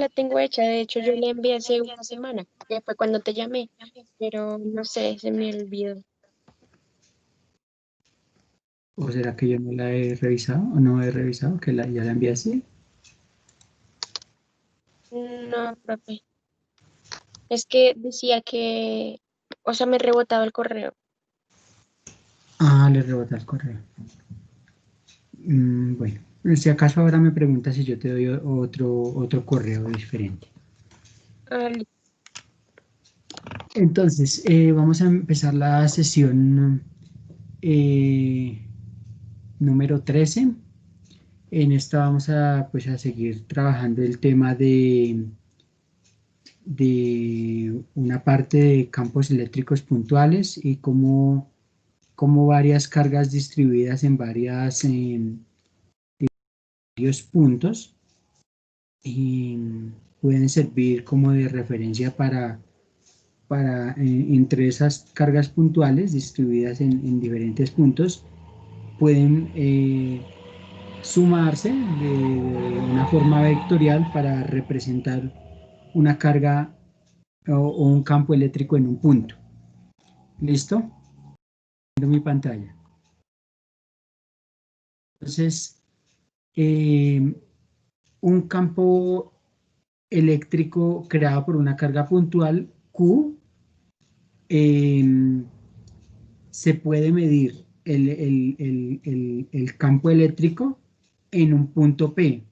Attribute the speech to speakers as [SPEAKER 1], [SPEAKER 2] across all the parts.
[SPEAKER 1] la tengo hecha, de hecho yo la envié hace una semana, que fue cuando te llamé, pero no sé, se me olvidó.
[SPEAKER 2] ¿O será que yo no la he revisado o no he revisado que ya la envié así?
[SPEAKER 1] No, profe, es que decía que, o sea, me rebotaba el correo.
[SPEAKER 2] Ah, le rebota el correo. Bueno, si acaso ahora me pregunta si yo te doy otro correo diferente.
[SPEAKER 1] Ah,
[SPEAKER 2] Entonces, vamos a empezar la sesión eh, número 13. En esta vamos a, pues, a seguir trabajando el tema de una parte de campos eléctricos puntuales y cómo varias cargas distribuidas en varios puntos y pueden servir como de referencia para entre esas cargas puntuales distribuidas en diferentes puntos, pueden sumarse de una forma vectorial para representar una carga o un campo eléctrico en un punto. ¿Listo? Viendo mi pantalla. Entonces, eh, un campo eléctrico creado por una carga puntual Q, eh, se puede medir el campo eléctrico en un punto P.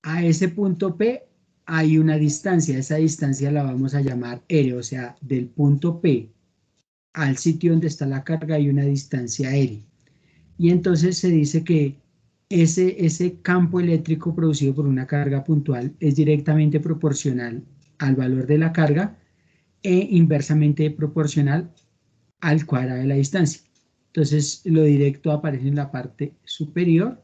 [SPEAKER 2] A ese punto P hay una distancia, esa distancia la vamos a llamar R, o sea, del punto P al sitio donde está la carga hay una distancia R. Y entonces se dice que ese campo eléctrico producido por una carga puntual es directamente proporcional al valor de la carga e inversamente proporcional al cuadrado de la distancia. Entonces lo directo aparece en la parte superior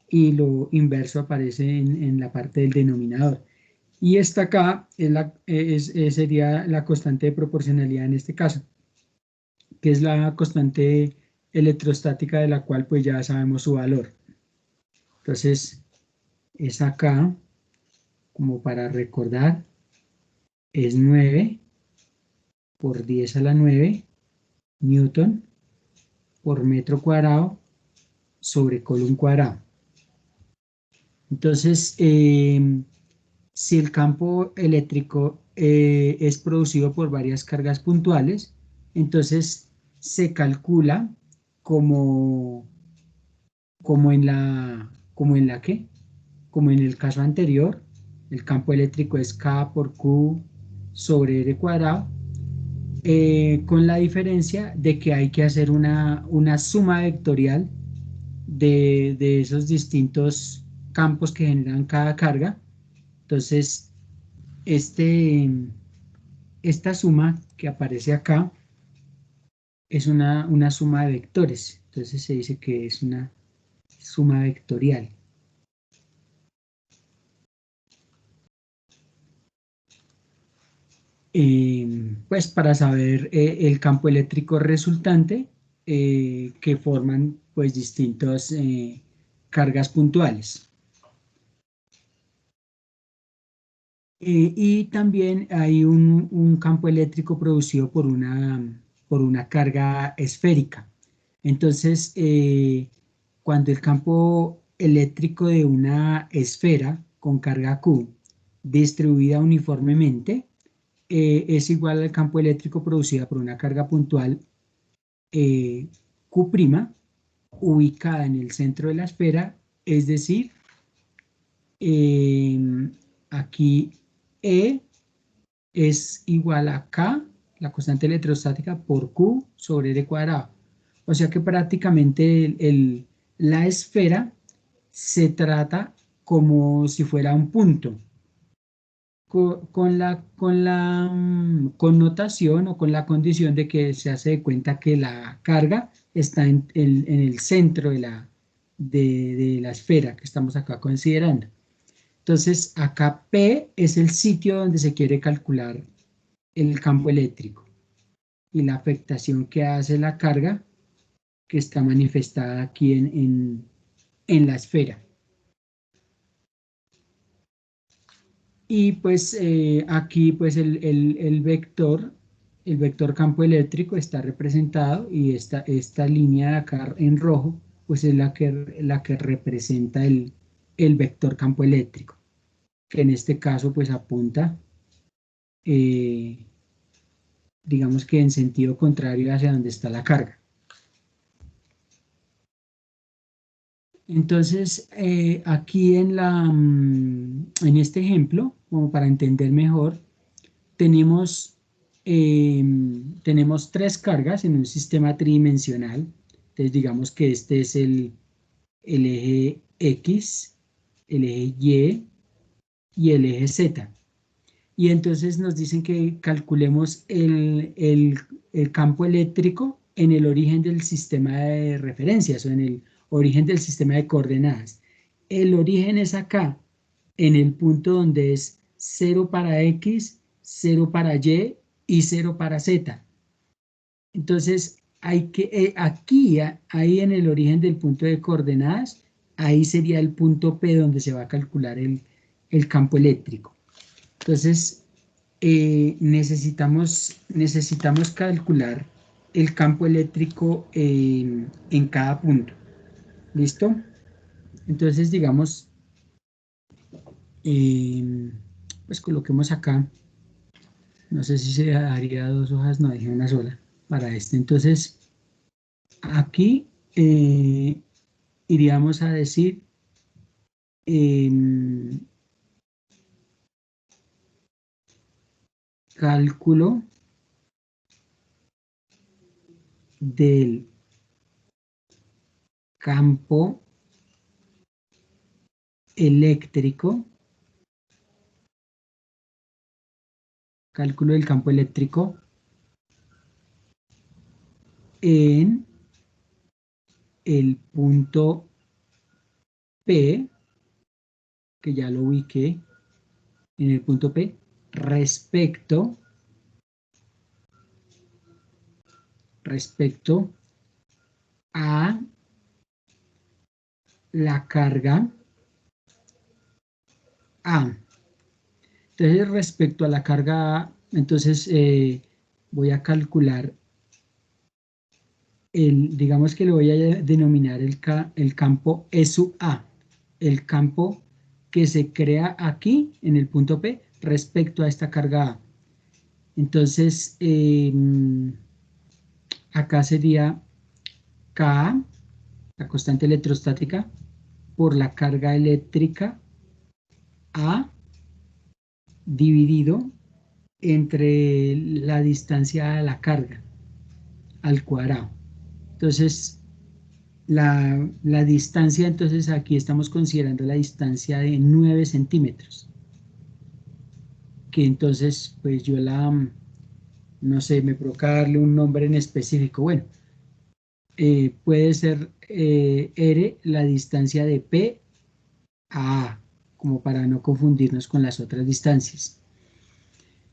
[SPEAKER 2] y lo inverso aparece en la parte del denominador. Y esta acá sería la constante de proporcionalidad en este caso, que es la constante electrostática de la cual pues ya sabemos su valor. Entonces es acá, como para recordar, es 9 por 10 a la 9 newton por metro cuadrado sobre coulomb cuadrado. Entonces, si el campo eléctrico es producido por varias cargas puntuales, entonces se calcula como, como en la ¿qué? Como en el caso anterior, el campo eléctrico es K por Q sobre R cuadrado, con la diferencia de que hay que hacer una suma vectorial de esos distintos campos que generan cada carga. Entonces, este, esta suma que aparece acá es una suma de vectores. Entonces se dice que es una suma vectorial. Pues para saber el campo eléctrico resultante que forman pues distintas cargas puntuales. Y también hay un campo eléctrico producido por una carga esférica. Entonces, cuando el campo eléctrico de una esfera con carga Q distribuida uniformemente es igual al campo eléctrico producido por una carga puntual Q' ubicada en el centro de la esfera, es decir, aquí E es igual a K, la constante electrostática, por Q sobre R cuadrado. O sea que prácticamente la esfera se trata como si fuera un punto, con la connotación o con la condición de que se hace de cuenta que la carga está en el centro de la esfera que estamos acá considerando. Entonces, acá P es el sitio donde se quiere calcular el campo eléctrico y la afectación que hace la carga que está manifestada aquí en la esfera. Y pues aquí pues el vector campo eléctrico está representado y esta línea de acá en rojo pues es la que representa el vector campo eléctrico, que en este caso pues apunta, eh, digamos que en sentido contrario hacia donde está la carga. Entonces, aquí en este ejemplo, como para entender mejor, tenemos, tenemos tres cargas en un sistema tridimensional. Entonces, digamos que este es el eje X, el eje Y el eje Z. Y entonces nos dicen que calculemos el campo eléctrico en el origen del sistema de referencias o en el origen del sistema de coordenadas. El origen es acá, en el punto donde es 0 para X, 0 para Y y 0 para Z. Entonces, aquí, ahí en el origen del punto de coordenadas, ahí sería el punto P donde se va a calcular el campo eléctrico. Entonces, necesitamos calcular el campo eléctrico en cada punto. ¿Listo? Entonces, digamos, pues coloquemos acá, no sé si se daría dos hojas, no, dejé una sola para este. Entonces, aquí iríamos a decir cálculo del campo eléctrico, en el punto P, que ya lo ubiqué en el punto P, respecto a la carga A. Entonces, respecto a la carga A, entonces voy a calcular digamos que lo voy a denominar el campo E sub A, el campo que se crea aquí en el punto P respecto a esta carga A. Entonces, acá sería K, la constante electrostática, por la carga eléctrica A dividido entre la distancia a la carga al cuadrado. Entonces, la distancia, entonces aquí estamos considerando la distancia de 9 centímetros, que entonces pues yo no sé, me provoca darle un nombre en específico. Bueno, puede ser R la distancia de P a A, como para no confundirnos con las otras distancias.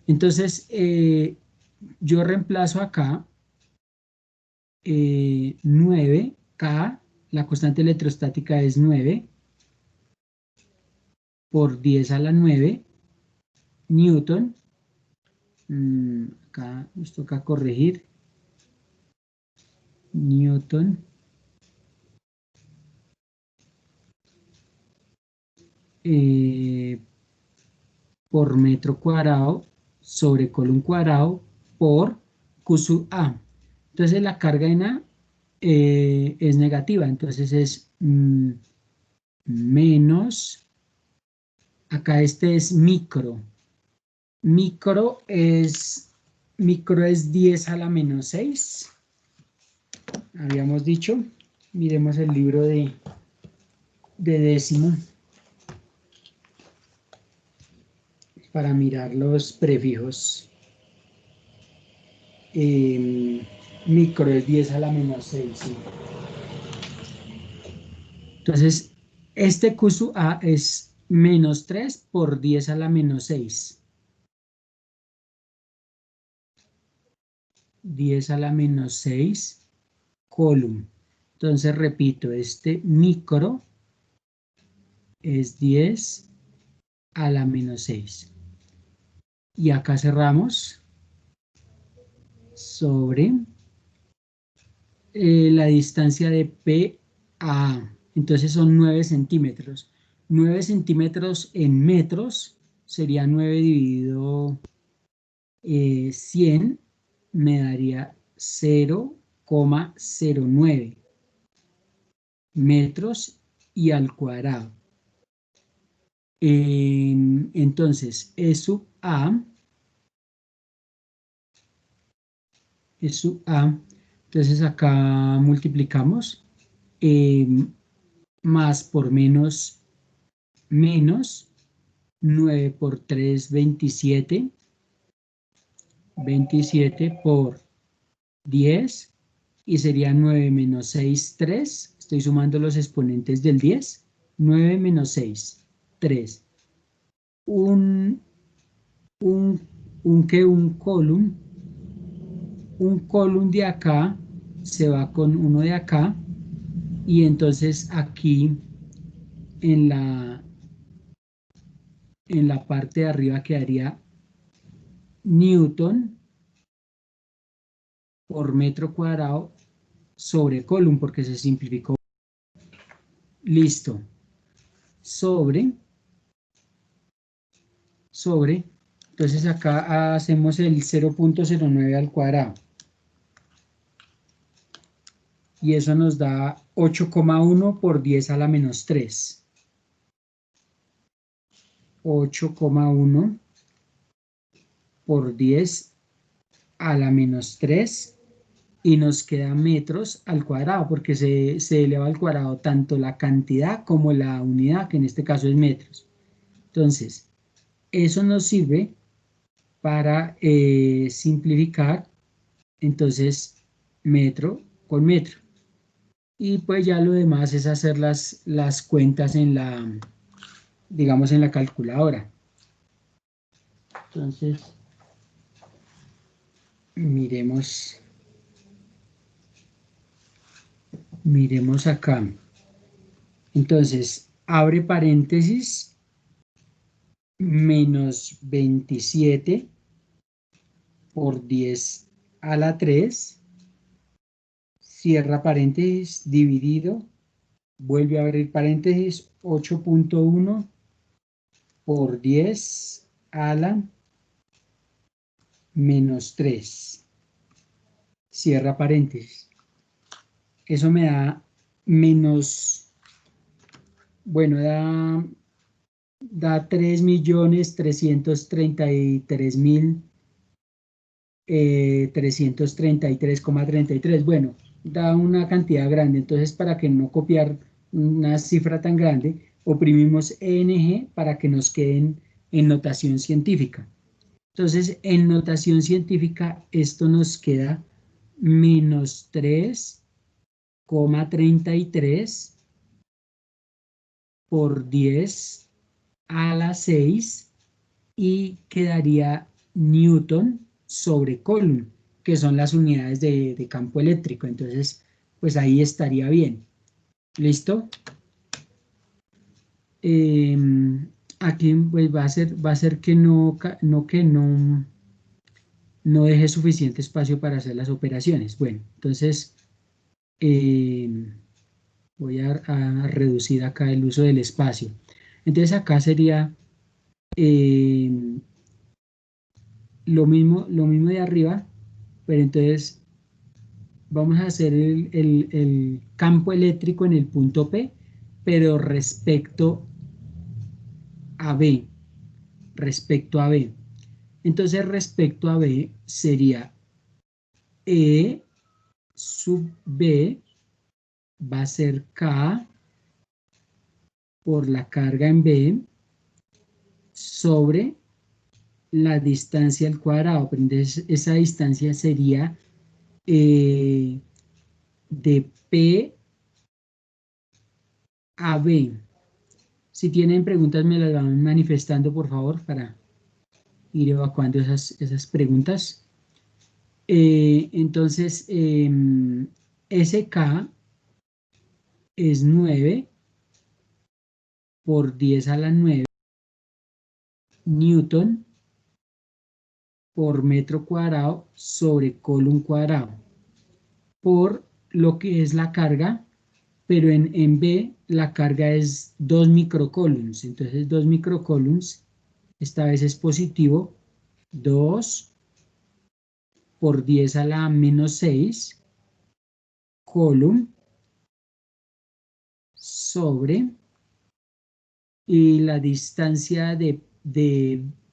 [SPEAKER 2] Entonces, yo reemplazo acá 9K, la constante electrostática es 9 por 10 a la 9 Newton. Acá nos toca corregir. Newton por metro cuadrado sobre column cuadrado por Q sub A. Entonces la carga en A es negativa, entonces es menos, acá este es micro. Micro es 10 a la menos 6. Habíamos dicho, miremos el libro de décimo para mirar los prefijos. Micro es 10 a la menos 6. ¿Sí? Entonces, este Q sub A es menos 3 por 10 a la menos 6. 10 a la menos 6 column. Entonces, repito, este micro es 10 a la menos 6. Y acá cerramos sobre la distancia de P a A. Entonces son 9 centímetros. 9 centímetros en metros sería 9 dividido 100, me daría 0,09 metros y al cuadrado. Entonces, E sub A, entonces acá multiplicamos más por menos, 9 por 3, 27, 27 por 10, y sería 9 menos 6, 3. Estoy sumando los exponentes del 10. 9 menos 6, 3. Un column. Un column de acá se va con uno de acá. Y entonces aquí en la parte de arriba quedaría Newton por metro cuadrado sobre column, porque se simplificó. Listo. Sobre, entonces acá hacemos el 0,09 al cuadrado. Y eso nos da 8,1 por 10 a la menos 3. 8,1 por 10 a la menos 3. Y nos queda metros al cuadrado, porque se eleva al cuadrado tanto la cantidad como la unidad, que en este caso es metros. Entonces, eso nos sirve para simplificar, entonces, metro con metro. Y pues ya lo demás es hacer las cuentas digamos, en la calculadora. Entonces, miremos acá. Entonces, abre paréntesis, menos 27 por 10 a la 3, cierra paréntesis, dividido, vuelve a abrir paréntesis, 8,1 por 10 a la menos 3, cierra paréntesis. Eso me da menos, bueno, da 3.333.333,33. Bueno, da una cantidad grande. Entonces, para que no copiar una cifra tan grande, oprimimos ENG para que nos queden en notación científica. Entonces, en notación científica, esto nos queda menos 3,33 por 10 a la 6, y quedaría Newton sobre Coulomb, que son las unidades de campo eléctrico. Entonces, pues ahí estaría bien. ¿Listo? Aquí pues va a ser que no deje suficiente espacio para hacer las operaciones. Bueno, entonces voy a reducir acá el uso del espacio. Entonces acá sería lo mismo de arriba, pero entonces vamos a hacer el campo eléctrico en el punto P, pero respecto a B. Entonces, respecto a B sería E sub B va a ser K por la carga en B sobre la distancia al cuadrado. Pero entonces esa distancia sería de P a B. Si tienen preguntas, me las van manifestando, por favor, para ir evacuando esas preguntas. Entonces, SK es 9 por 10 a la 9 newton por metro cuadrado sobre coulomb cuadrado, por lo que es la carga, pero en B la carga es 2 microcoulombs, entonces 2 microcoulombs, esta vez es positivo, 2 por 10 a la menos 6 coulomb sobre, y la distancia de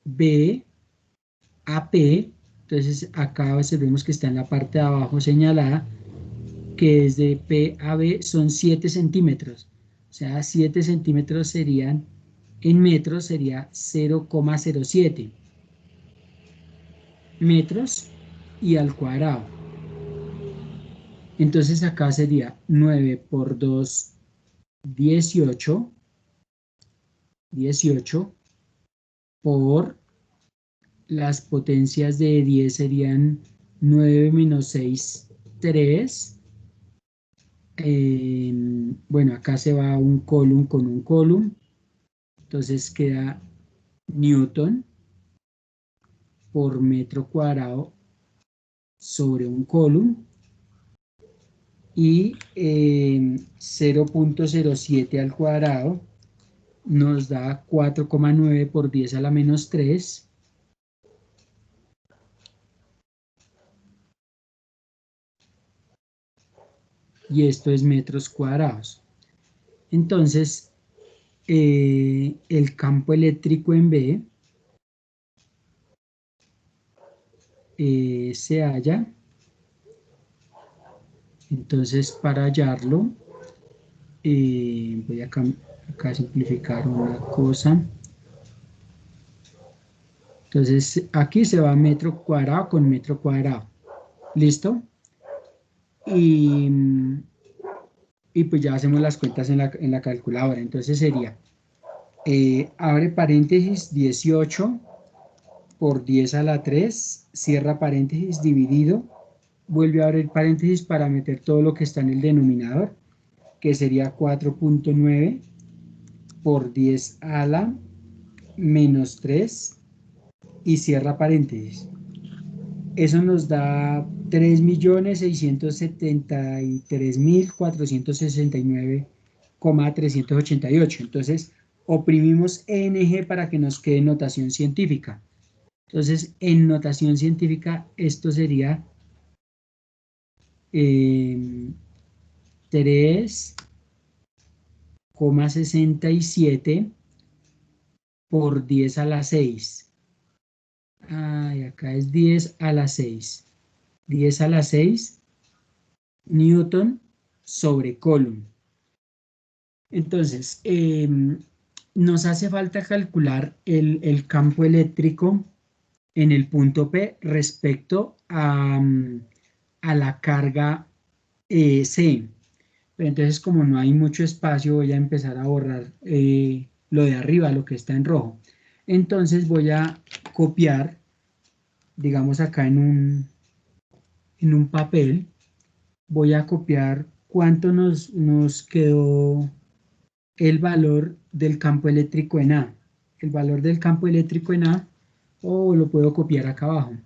[SPEAKER 2] B a P, entonces acá observemos que está en la parte de abajo señalada, que desde P a B son 7 centímetros, o sea 7 centímetros serían, en metros sería 0,07 metros y al cuadrado. Entonces acá sería 9 por 2, 18, 18 por las potencias de 10 serían 9 menos 6, 3. Bueno, acá se va un coulomb con un coulomb, entonces queda newton por metro cuadrado sobre un coulomb, y 0,07 al cuadrado nos da 4,9 por 10 a la menos 3, y esto es metros cuadrados. Entonces, el campo eléctrico en B se halla, entonces para hallarlo, voy a acá simplificar una cosa. Entonces, aquí se va metro cuadrado con metro cuadrado. ¿Listo? Y pues ya hacemos las cuentas en la calculadora. Entonces sería, abre paréntesis, 18 por 10 a la 3, cierra paréntesis, dividido, vuelve a abrir paréntesis para meter todo lo que está en el denominador, que sería 4,9 por 10 a la menos 3, y cierra paréntesis. Eso nos da 3.673.469,388. Entonces, oprimimos ENG para que nos quede notación científica. Entonces, en notación científica, esto sería 3,67 por 10 a la 6. Ay, acá es 10 a la 6. 10 a la 6 newton sobre coulomb. Entonces, nos hace falta calcular el campo eléctrico en el punto P respecto a la carga C. Pero entonces, como no hay mucho espacio, voy a empezar a borrar lo de arriba, lo que está en rojo. Entonces voy a copiar, digamos acá en un papel, voy a copiar cuánto nos quedó el valor del campo eléctrico en A. El valor del campo eléctrico en A, o lo puedo copiar acá abajo.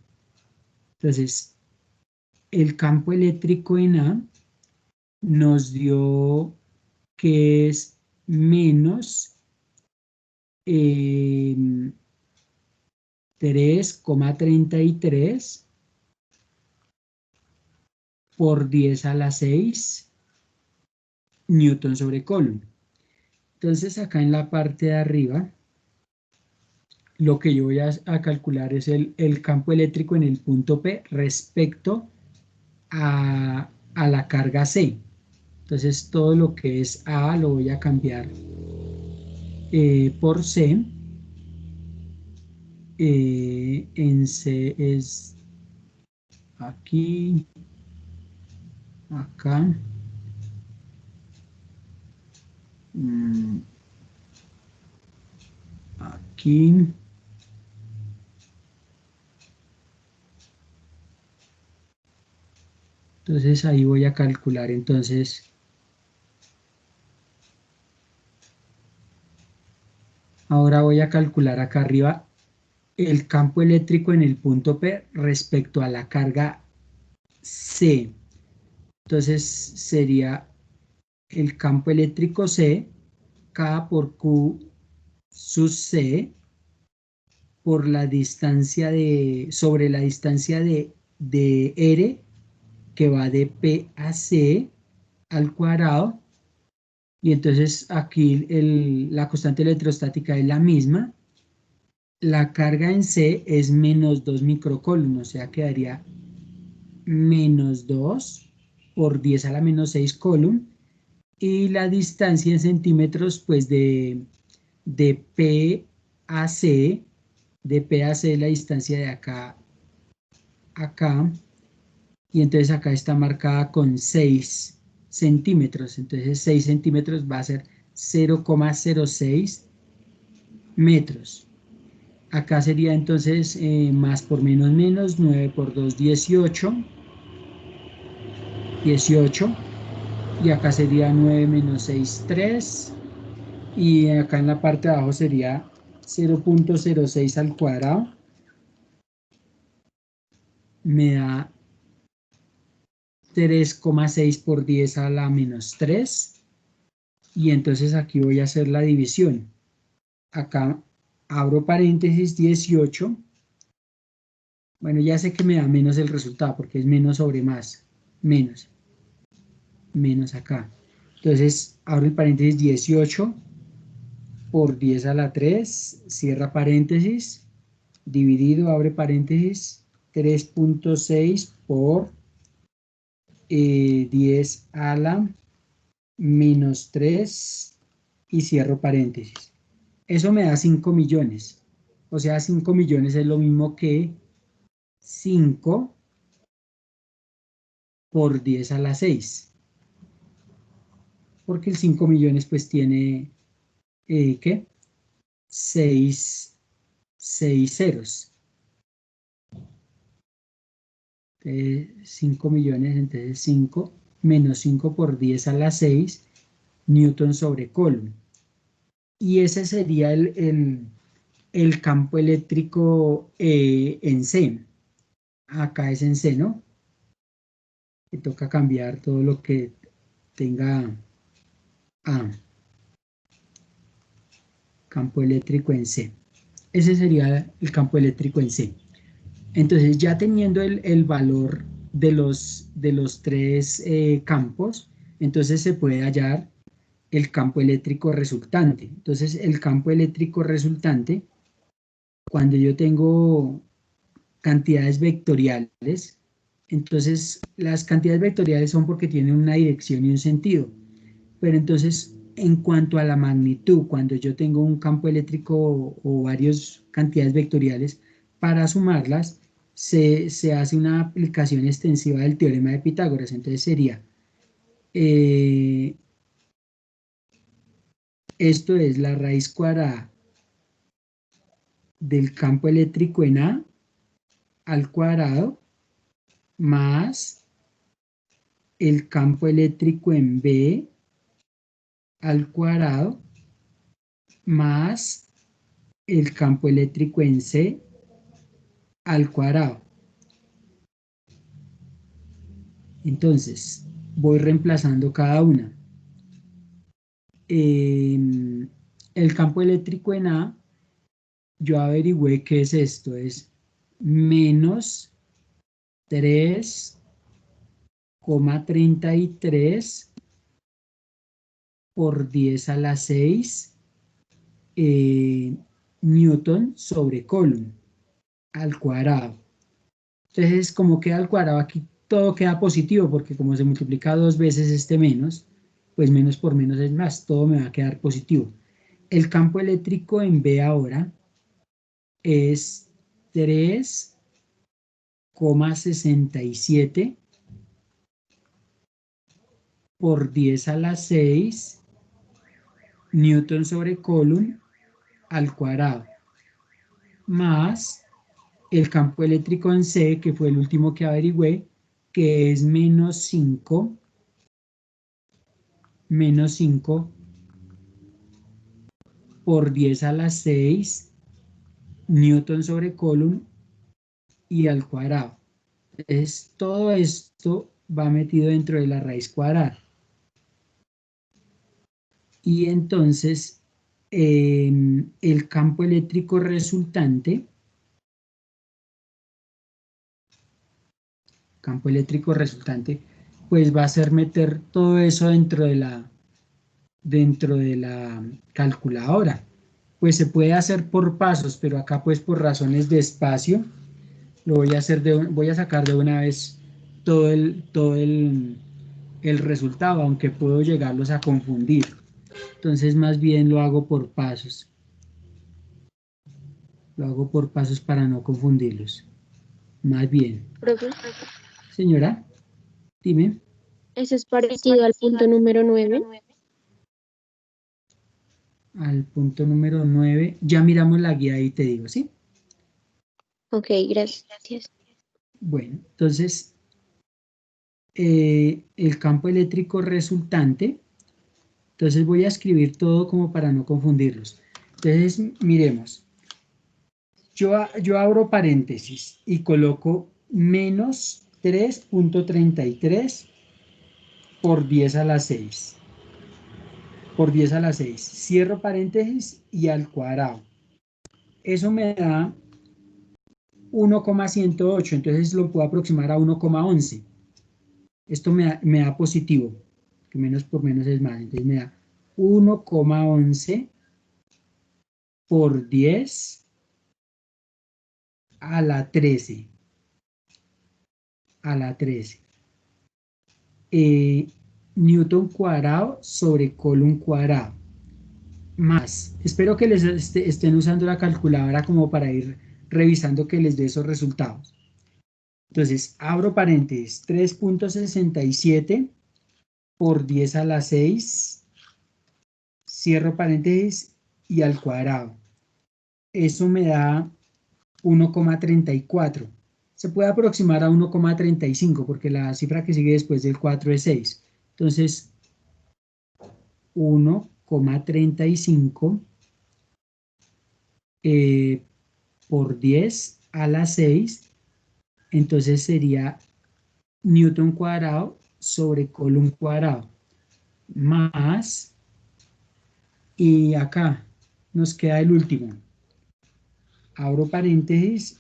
[SPEAKER 2] Entonces, el campo eléctrico en A nos dio que es menos 3,33 por 10 a la 6 newton sobre coulomb. Entonces acá en la parte de arriba, lo que yo voy a calcular es el campo eléctrico en el punto P respecto a la carga C. Entonces todo lo que es A lo voy a cambiar por C. En C es aquí, acá, aquí, entonces ahí voy a calcular. Entonces ahora voy a calcular acá arriba el campo eléctrico en el punto P respecto a la carga C. Entonces sería el campo eléctrico C, K por Q sub C, por la distancia sobre la distancia de R, que va de P a C al cuadrado. Y entonces aquí la constante electrostática es la misma. La carga en C es menos 2 microcoulomb, o sea, quedaría menos 2 por 10 a la menos 6 coulomb. Y la distancia en centímetros, pues de P a C, de P a C la distancia de acá a acá, y entonces acá está marcada con 6 centímetros, entonces 6 centímetros va a ser 0,06 metros. Acá sería entonces más por menos menos, 9 por 2, 18, 18, y acá sería 9 menos 6, 3, y acá en la parte de abajo sería 0,06 al cuadrado, me da 3,6 por 10 a la menos 3, y entonces aquí voy a hacer la división. Acá abro paréntesis 18, bueno, ya sé que me da menos el resultado porque es menos sobre más, menos, menos acá. Entonces abro el paréntesis 18 por 10 a la 3, cierra paréntesis, dividido, abre paréntesis, 3,6 por 10 a la menos 3 y cierro paréntesis. Eso me da 5 millones. O sea, 5 millones es lo mismo que 5 por 10 a la 6. Porque el 5 millones pues tiene, ¿qué? 6 ceros. 5 millones, entonces 5 menos 5 por 10 a la 6 newton sobre coulomb. Y ese sería el campo eléctrico en C. Acá es en C, ¿no? Me toca cambiar todo lo que tenga A. Campo eléctrico en C. Ese sería el campo eléctrico en C. Entonces, ya teniendo el valor de los tres campos, entonces se puede hallar el campo eléctrico resultante. Entonces, el campo eléctrico resultante, cuando yo tengo cantidades vectoriales, entonces las cantidades vectoriales son porque tienen una dirección y un sentido. Pero entonces, en cuanto a la magnitud, cuando yo tengo un campo eléctrico o varias cantidades vectoriales, para sumarlas, se hace una aplicación extensiva del teorema de Pitágoras. Entonces sería, esto es la raíz cuadrada del campo eléctrico en A al cuadrado más el campo eléctrico en B al cuadrado más el campo eléctrico en C al cuadrado. Entonces, voy reemplazando cada una. El campo eléctrico en A, yo averigüé qué es esto, es menos 3,33 por 10 a la 6 newton sobre coulomb al cuadrado. Entonces, como queda al cuadrado, aquí todo queda positivo, porque como se multiplica dos veces este menos, pues menos por menos es más, todo me va a quedar positivo. El campo eléctrico en B ahora es 3,67 por 10 a la 6 newton sobre coulomb al cuadrado, más el campo eléctrico en C, que fue el último que averigüé, que es menos 5 por 10 a la 6 Newton sobre Coulomb y al cuadrado. Entonces, todo esto va metido dentro de la raíz cuadrada. Y entonces, el campo eléctrico resultante, pues va a ser meter todo eso dentro de la calculadora. Pues se puede hacer por pasos, pero acá pues por razones de espacio, lo voy a hacer voy a sacar de una vez el resultado, aunque puedo llegarlos a confundir. Entonces más bien lo hago por pasos. Lo hago por pasos para no confundirlos. Más bien.
[SPEAKER 1] Profe,
[SPEAKER 2] Señora, dime.
[SPEAKER 1] eso es parecido al punto número 9.
[SPEAKER 2] Al punto número 9. Ya miramos la guía y te digo, ¿sí?
[SPEAKER 1] Ok, gracias.
[SPEAKER 2] Bueno, entonces el campo eléctrico resultante. Entonces voy a escribir todo como para no confundirlos. Entonces, miremos. Yo abro paréntesis y coloco menos 3.33 por 10 a la 6. Por 10 a la 6. Cierro paréntesis y al cuadrado. Eso me da 1,108, entonces lo puedo aproximar a 1,11. Esto me da positivo, que menos por menos es más, entonces me da 1,11 por 10 a la 13. A la 13. Newton cuadrado sobre Coulomb cuadrado. Más. Espero que les estén usando la calculadora como para ir revisando que les dé esos resultados. Entonces, abro paréntesis, 3.67 por 10 a la 6, cierro paréntesis y al cuadrado. Eso me da 1,34. Se puede aproximar a 1,35 porque la cifra que sigue después del 4 es 6. Entonces, 1,35 por 10 a la 6, entonces sería Newton cuadrado sobre Coulomb cuadrado, más, y acá nos queda el último, abro paréntesis,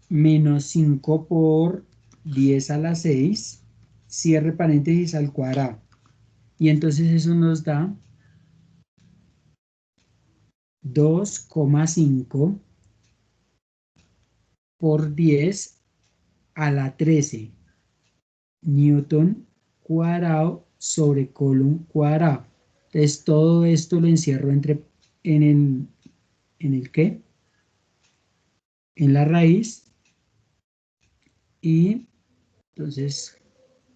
[SPEAKER 2] menos 5 por 10 a la 6, cierre paréntesis al cuadrado, y entonces eso nos da 2,5 por 10 a la 13 Newton cuadrado sobre Coulomb cuadrado. Entonces todo esto lo encierro en el ¿qué? En la raíz. Y entonces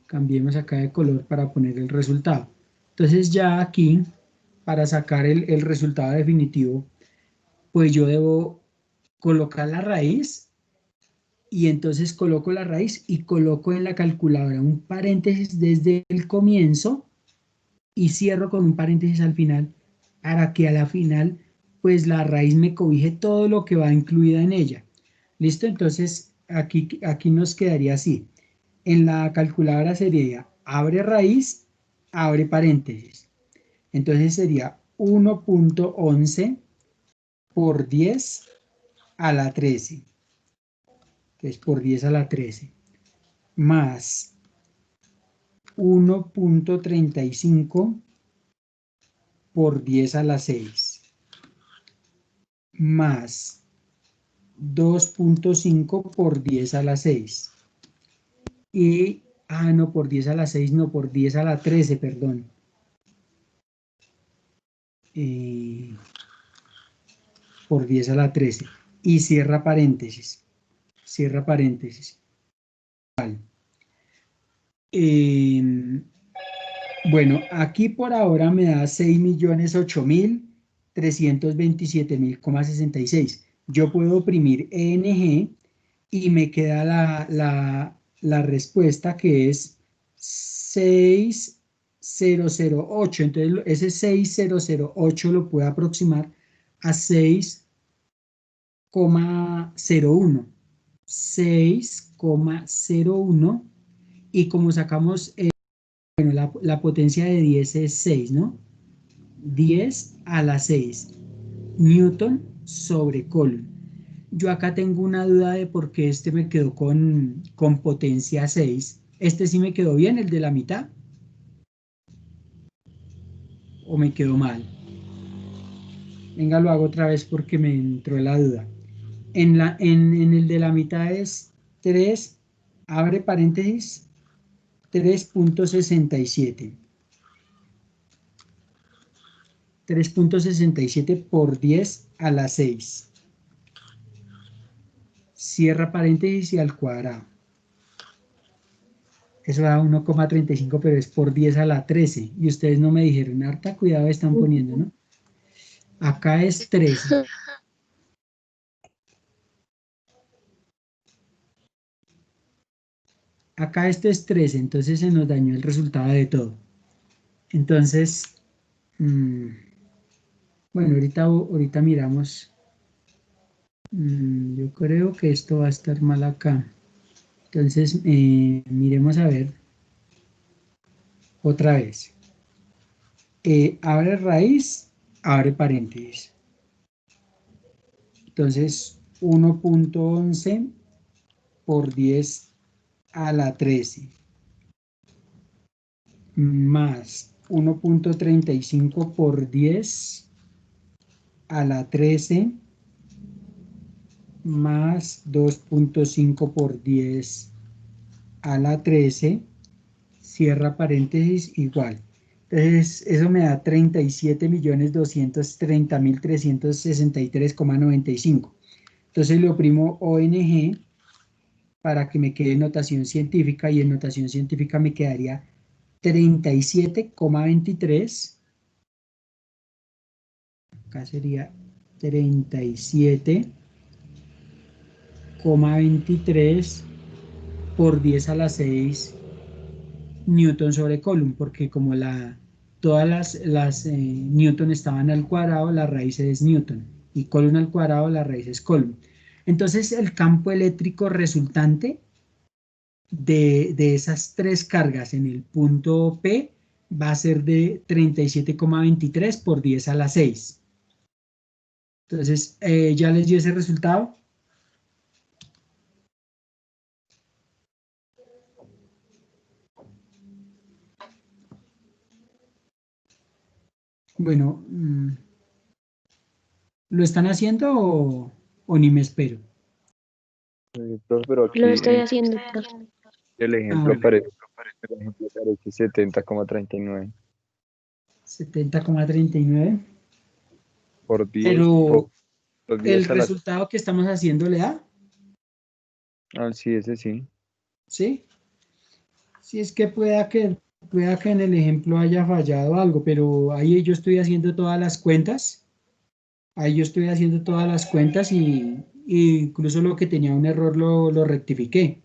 [SPEAKER 2] cambiemos acá de color para poner el resultado. Entonces ya aquí, para sacar el resultado definitivo, pues yo debo colocar la raíz, y entonces coloco la raíz y coloco en la calculadora un paréntesis desde el comienzo y cierro con un paréntesis al final para que a la final pues la raíz me cobije todo lo que va incluida en ella. ¿Listo? Entonces aquí nos quedaría así. En la calculadora sería abre raíz, abre paréntesis. Entonces sería 1,11 por 10 a la 13. Entonces por 10 a la 13. Más 1,35 por 10 a la 6. Más 2,5 por 10 a la 6. Y, no, por 10 a la 6, no, por 10 a la 13, perdón. Por 10 a la 13. Y cierra paréntesis. Cierra paréntesis. Bueno, aquí por ahora me da 6.008.327.66. Yo puedo oprimir ENG y me queda la respuesta, que es 6.008. Entonces ese 6.008 lo puedo aproximar a 6 6,01. 6,01. Y como sacamos, bueno, la potencia de 10 es 6, ¿no? 10 a la 6. Newton sobre Coulomb. Yo acá tengo una duda de por qué este me quedó con potencia 6. ¿Este sí me quedó bien, el de la mitad? ¿O me quedó mal? Venga, lo hago otra vez porque me entró la duda. En el de la mitad es 3, abre paréntesis, 3,67. 3,67 por 10 a la 6. Cierra paréntesis y al cuadrado. Eso da 1,35, pero es por 10 a la 13. Y ustedes no me dijeron, harta cuidado están poniendo, ¿no? Acá es 13. Acá esto es 13, entonces se nos dañó el resultado de todo. Entonces, bueno, ahorita miramos. Yo creo que esto va a estar mal acá. Entonces, miremos a ver otra vez. Abre raíz, abre paréntesis. Entonces, 1,11 por 10 a la 13 más 1,35 por 10 a la 13 más 2,5 por 10 a la 13, cierra paréntesis, igual. Entonces, eso me da 37.230.363,95. Entonces le oprimo ONG para que me quede notación científica, y en notación científica me quedaría 37,23. Acá sería 37,23 por 10 a la 6 Newton sobre Coulomb, porque como todas las Newton estaban al cuadrado, la raíz es Newton, y Coulomb al cuadrado, la raíz es Coulomb. Entonces el campo eléctrico resultante de esas tres cargas en el punto P va a ser de 37,23 por 10 a la 6. Entonces, ya les dio ese resultado. Bueno, ¿lo están haciendo o ni me espero?
[SPEAKER 3] Profe, pero
[SPEAKER 1] Lo
[SPEAKER 3] aquí
[SPEAKER 1] estoy haciendo, profe.
[SPEAKER 3] el
[SPEAKER 2] Ah,
[SPEAKER 3] ejemplo
[SPEAKER 2] bueno,
[SPEAKER 3] aparece, el ejemplo aparece 70,39
[SPEAKER 2] 70,39.
[SPEAKER 3] por 10
[SPEAKER 2] Pero
[SPEAKER 3] por
[SPEAKER 2] el
[SPEAKER 3] 10 a la...
[SPEAKER 2] resultado que estamos haciendo le da,
[SPEAKER 3] Ah, sí, ese sí.
[SPEAKER 2] ¿sí? Sí, es que pueda que en el ejemplo haya fallado algo, pero ahí yo estoy haciendo todas las cuentas. Ahí yo estoy haciendo todas las cuentas y incluso lo que tenía un error lo rectifiqué,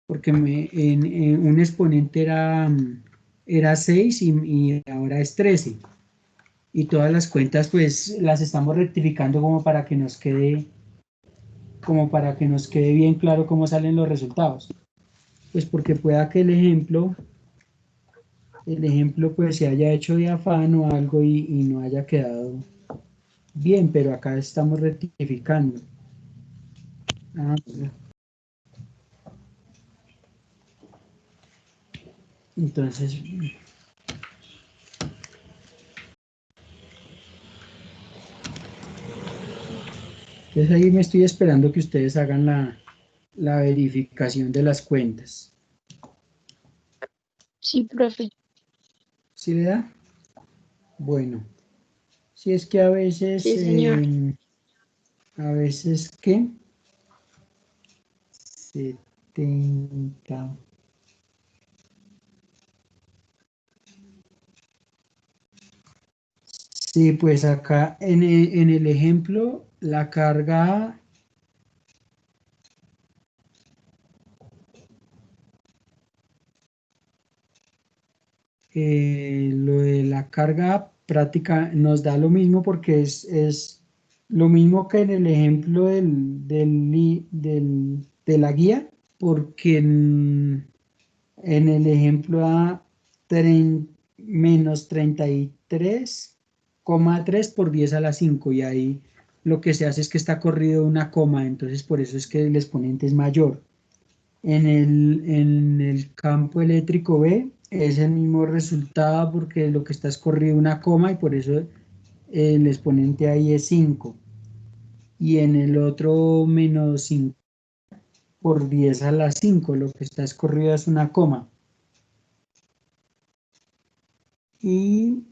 [SPEAKER 2] porque en un exponente era 6 y ahora es 13. Y todas las cuentas pues las estamos rectificando como para que nos quede bien claro cómo salen los resultados. Pues porque pueda que el ejemplo pues se haya hecho de afán o algo y no haya quedado bien, pero acá estamos rectificando. Ah, entonces, ahí me estoy esperando que ustedes hagan la verificación de las cuentas.
[SPEAKER 1] Sí, profe.
[SPEAKER 2] ¿Sí le da? Bueno, si es que a veces,
[SPEAKER 1] Sí, señor.
[SPEAKER 2] ¿qué? 70. Sí, pues acá en el ejemplo, la carga, lo de la carga práctica nos da lo mismo porque es Lo mismo que en el ejemplo de la guía, porque en el ejemplo A, menos 33,3 por 10 a la 5, y ahí lo que se hace es que está corrido una coma, entonces por eso es que el exponente es mayor. En el campo eléctrico B es el mismo resultado porque lo que está es corrido una coma y por eso el exponente ahí es 5. Y en el otro menos 5 por 10 a la 5, lo que está es corrido es una coma. Y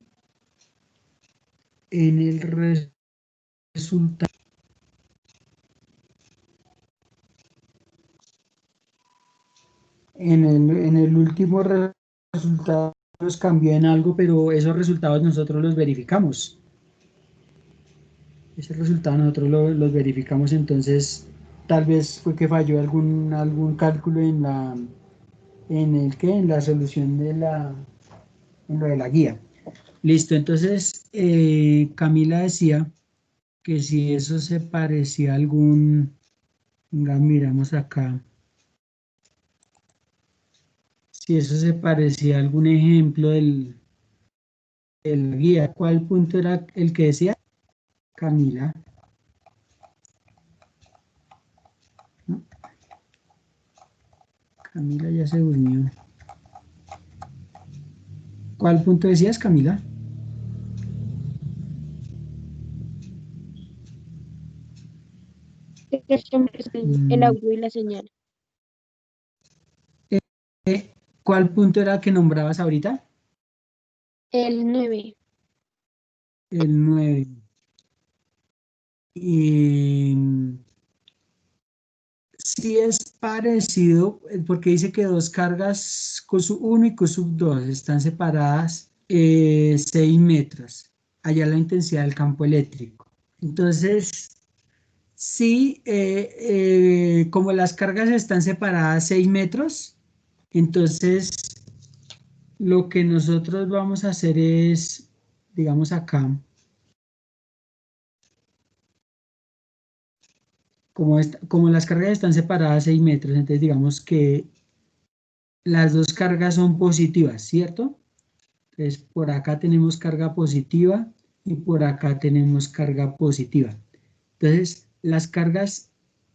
[SPEAKER 2] en el resultado, en el último resultado los cambió en algo, pero esos resultados nosotros los verificamos. Ese resultado nosotros los verificamos, entonces tal vez fue que falló algún cálculo en la solución en lo de la guía. Listo, entonces Camila decía que si eso se parecía a miramos acá, si eso se parecía a algún ejemplo del guía. ¿Cuál punto era el que decía Camila? ¿No? Camila ya se durmió. ¿Cuál punto decías, Camila?
[SPEAKER 1] El audio y la señal.
[SPEAKER 2] ¿Cuál punto era que nombrabas ahorita?
[SPEAKER 1] El 9.
[SPEAKER 2] El 9. Y sí es parecido, porque dice que dos cargas Q1 y Q2 están separadas 6 metros. Allá la intensidad del campo eléctrico. Entonces, sí, como las cargas están separadas 6 metros, entonces lo que nosotros vamos a hacer es, digamos acá, como las cargas están separadas 6 metros, entonces digamos que las dos cargas son positivas, ¿cierto? Entonces por acá tenemos carga positiva y por acá tenemos carga positiva. Entonces las cargas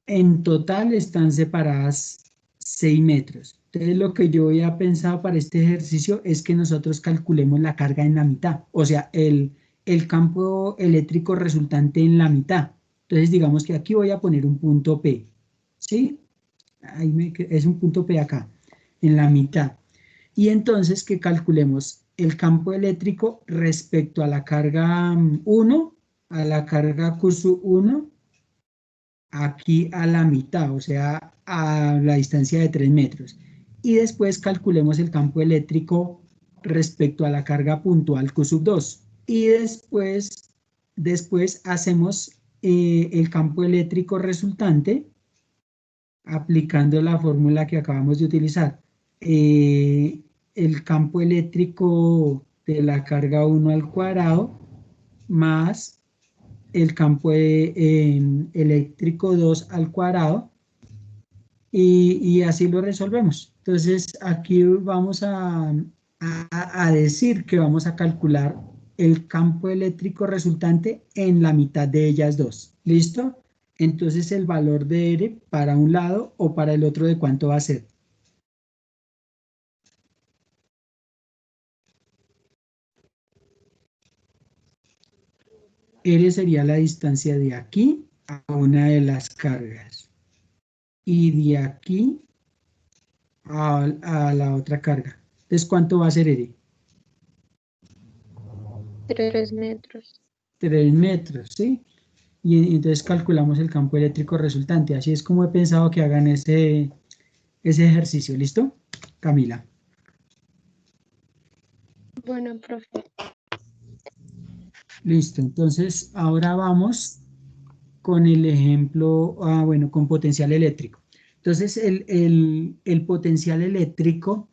[SPEAKER 2] en total están separadas 6 metros. Entonces lo que yo había pensado para este ejercicio es que nosotros calculemos la carga en la mitad, o sea, el campo eléctrico resultante en la mitad. Entonces digamos que aquí voy a poner un punto P, ¿sí? Es un punto P acá, en la mitad. Y entonces que calculemos el campo eléctrico respecto a la carga 1, a la carga Q1, aquí a la mitad, o sea, a la distancia de 3 metros. Y después calculemos el campo eléctrico respecto a la carga puntual Q2. Y después hacemos el campo eléctrico resultante aplicando la fórmula que acabamos de utilizar. El campo eléctrico de la carga 1 al cuadrado más el campo eléctrico 2 al cuadrado y así lo resolvemos. Entonces aquí vamos a decir que vamos a calcular el campo eléctrico resultante en la mitad de ellas dos. ¿Listo? Entonces el valor de R para un lado o para el otro, ¿de cuánto va a ser? R sería la distancia de aquí a una de las cargas y de aquí a la otra carga. Entonces, ¿cuánto va a ser R?
[SPEAKER 1] 3 metros.
[SPEAKER 2] 3 metros, ¿sí? Y entonces calculamos el campo eléctrico resultante. Así es como he pensado que hagan ese ejercicio. ¿Listo? Camila.
[SPEAKER 1] Bueno, profe.
[SPEAKER 2] Listo. Entonces, ahora vamos con el ejemplo, bueno, con potencial eléctrico. Entonces, el potencial eléctrico,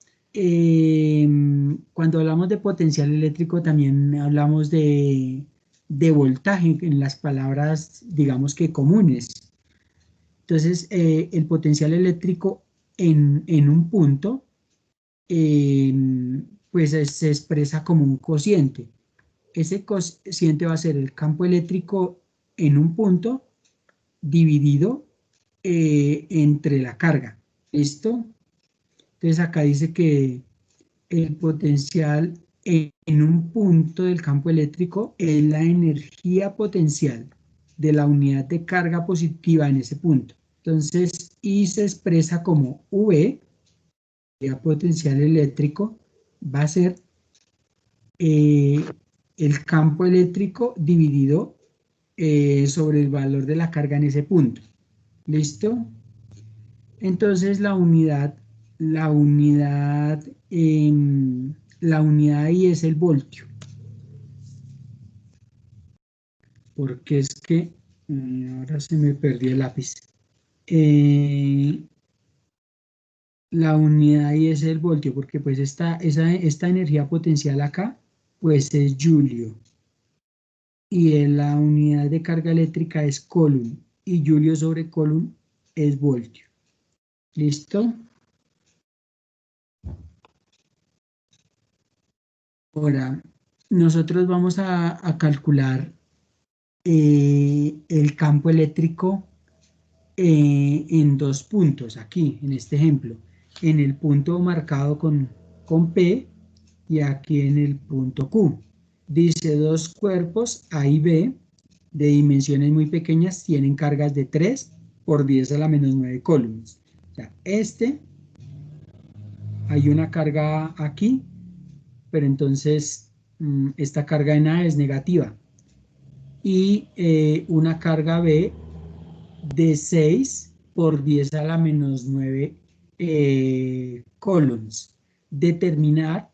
[SPEAKER 2] cuando hablamos de potencial eléctrico también hablamos de de voltaje en las palabras, digamos que comunes. Entonces, el potencial eléctrico en un punto, pues se expresa como un cociente. Ese cociente va a ser el campo eléctrico en un punto dividido entre la carga. ¿Listo? Entonces acá dice que el potencial en un punto del campo eléctrico es la energía potencial de la unidad de carga positiva en ese punto. Entonces, I se expresa como V, la potencial eléctrico, va a ser el campo eléctrico dividido sobre el valor de la carga en ese punto. ¿Listo? Entonces la unidad ahí es el voltio. Porque es que ahora se me perdió el lápiz. La unidad ahí es el voltio, porque pues esta energía potencial acá, pues es Julio. Y la unidad de carga eléctrica es Coulomb. Y Julio sobre Coulomb es voltio. ¿Listo? Ahora, nosotros vamos a calcular el campo eléctrico en dos puntos, aquí, en este ejemplo. En el punto marcado con P y aquí en el punto Q. Dice dos cuerpos A y B de dimensiones muy pequeñas tienen cargas de 3 por 10 a la menos 9 coulombs. O sea, hay una carga aquí, pero entonces esta carga en A es negativa. Y una carga B de 6 por 10 a la menos 9 coulombs. Determinar,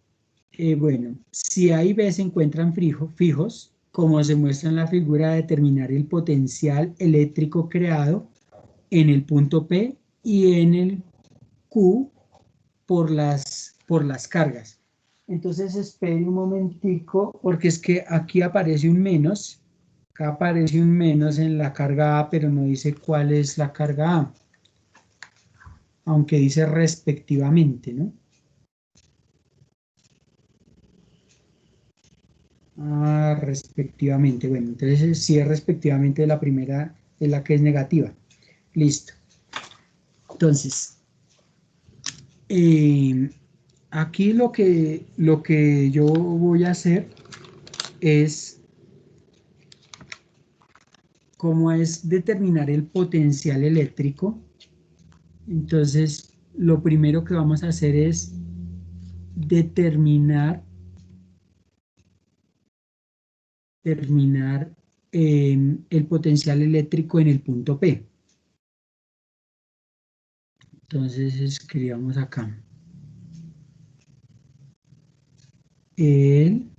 [SPEAKER 2] bueno, si A y B se encuentran fijos, como se muestra en la figura, determinar el potencial eléctrico creado en el punto P y en el Q por las cargas. Entonces espere un momentico, porque es que aquí aparece un menos. Acá aparece un menos en la carga A, pero no dice cuál es la carga A. Aunque dice respectivamente, ¿no? Respectivamente. Bueno, entonces si es respectivamente, la primera es la que es negativa. Listo. Entonces, aquí lo que yo voy a hacer es cómo es determinar el potencial eléctrico. Entonces, lo primero que vamos a hacer es determinar el potencial eléctrico en el punto P. Entonces, escribamos acá. El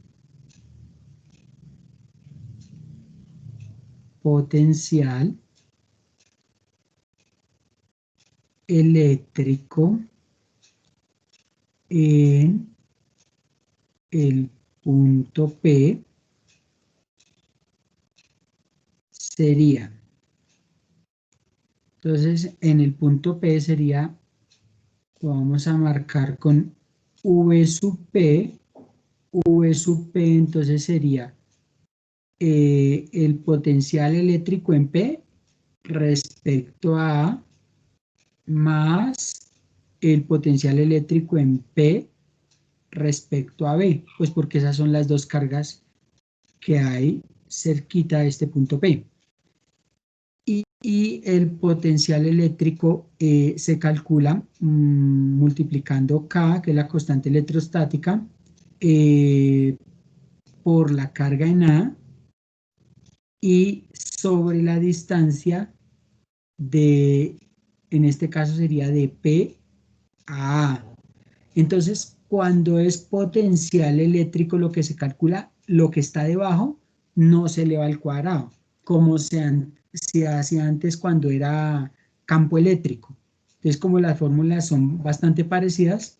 [SPEAKER 2] potencial eléctrico en el punto P sería, entonces en el punto P sería, lo vamos a marcar con V sub P entonces sería el potencial eléctrico en P respecto a A más el potencial eléctrico en P respecto a B, pues porque esas son las dos cargas que hay cerquita de este punto P. Y el potencial eléctrico se calcula multiplicando K, que es la constante electrostática, por la carga en A y sobre la distancia en este caso sería de P a A. Entonces, cuando es potencial eléctrico lo que se calcula, lo que está debajo no se eleva al cuadrado, como se hacía antes cuando era campo eléctrico. Entonces, como las fórmulas son bastante parecidas,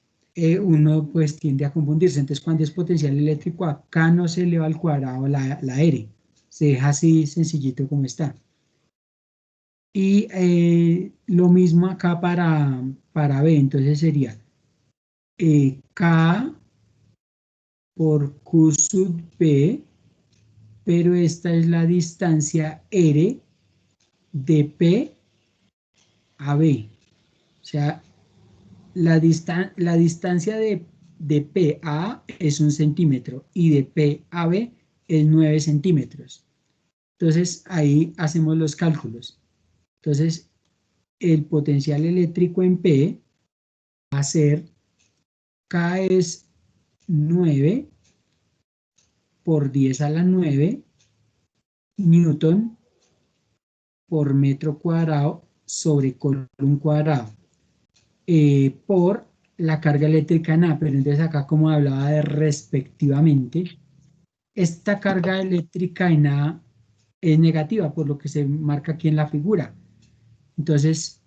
[SPEAKER 2] uno pues tiende a confundirse. Entonces, cuando es potencial eléctrico, acá no se eleva al cuadrado la R. Se deja así sencillito como está. Y lo mismo acá para B, entonces sería K por Q sub B, pero esta es la distancia R de P a B. O sea, la distancia de P a A es 1 centímetro y de P a B es 9 centímetros. Entonces, ahí hacemos los cálculos. Entonces, el potencial eléctrico en P va a ser, K es 9 por 10 a la 9 newton por metro cuadrado sobre coulomb cuadrado, por la carga eléctrica en A. Pero entonces acá, como hablaba de respectivamente, esta carga eléctrica en A es negativa, por lo que se marca aquí en la figura. Entonces,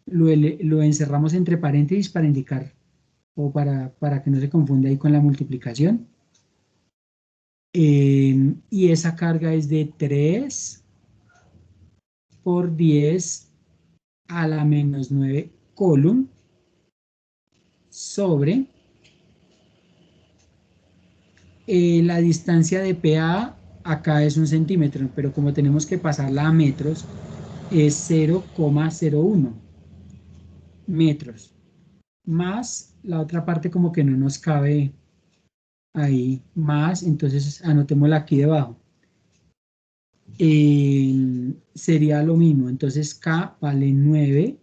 [SPEAKER 2] lo encerramos entre paréntesis para indicar, o para que no se confunda ahí con la multiplicación. Y esa carga es de 3 por 10 a la menos 9 coulomb sobre la distancia de PA. Acá es 1 centímetro, pero como tenemos que pasarla a metros, es 0,01 metros, más la otra parte como que no nos cabe ahí, más, entonces anotémosla aquí debajo. Sería lo mismo, entonces K vale 9